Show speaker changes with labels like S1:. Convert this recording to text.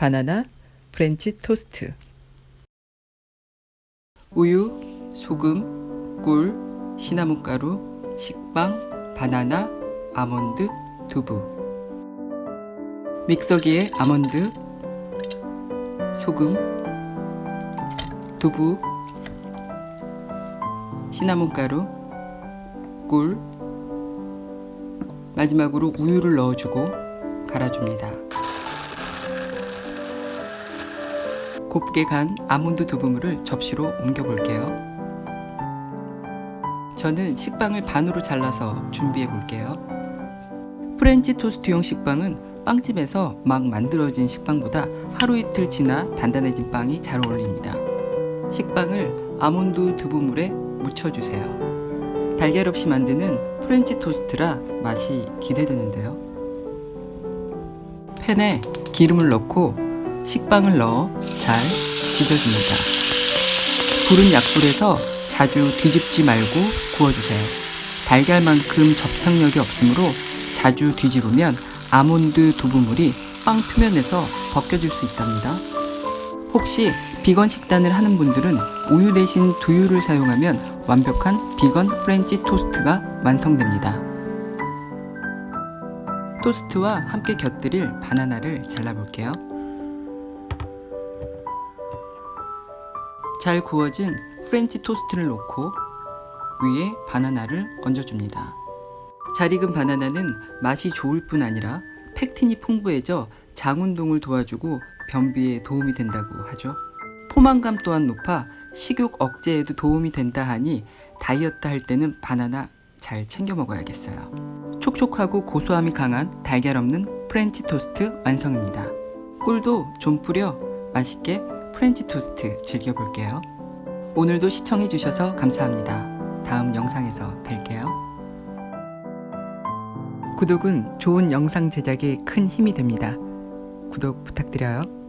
S1: 바나나 프렌치 토스트. 우유, 소금, 꿀, 시나몬 가루, 식빵, 바나나, 아몬드, 두부. 믹서기에 아몬드, 소금, 두부, 시나몬 가루, 꿀, 마지막으로 우유를 넣어주고 갈아줍니다. 곱게 간 아몬드 두부물을 접시로 옮겨볼게요. 저는 식빵을 반으로 잘라서 준비해 볼게요. 프렌치 토스트용 식빵은 빵집에서 막 만들어진 식빵보다 하루 이틀 지나 단단해진 빵이 잘 어울립니다. 식빵을 아몬드 두부물에 묻혀주세요. 달걀 없이 만드는 프렌치 토스트라 맛이 기대되는데요. 팬에 기름을 넣고 식빵을 넣어 잘 빚어줍니다. 불은 약불에서 자주 뒤집지 말고 구워주세요. 달걀만큼 접착력이 없으므로 자주 뒤집으면 아몬드 두부물이 빵 표면에서 벗겨질 수 있답니다. 혹시 비건 식단을 하는 분들은 우유 대신 두유를 사용하면 완벽한 비건 프렌치 토스트가 완성됩니다. 토스트와 함께 곁들일 바나나를 잘라볼게요. 잘 구워진 프렌치 토스트를 놓고 위에 바나나를 얹어줍니다. 잘 익은 바나나는 맛이 좋을 뿐 아니라 팩틴이 풍부해져 장 운동을 도와주고 변비에 도움이 된다고 하죠. 포만감 또한 높아 식욕 억제에도 도움이 된다 하니 다이어트 할 때는 바나나 잘 챙겨 먹어야겠어요. 촉촉하고 고소함이 강한 달걀 없는 프렌치 토스트 완성입니다. 꿀도 좀 뿌려 맛있게 프렌치 토스트 즐겨볼게요. 오늘도 시청해주셔서 감사합니다. 다음 영상에서 뵐게요. 구독은 좋은 영상 제작에 큰 힘이 됩니다. 구독 부탁드려요.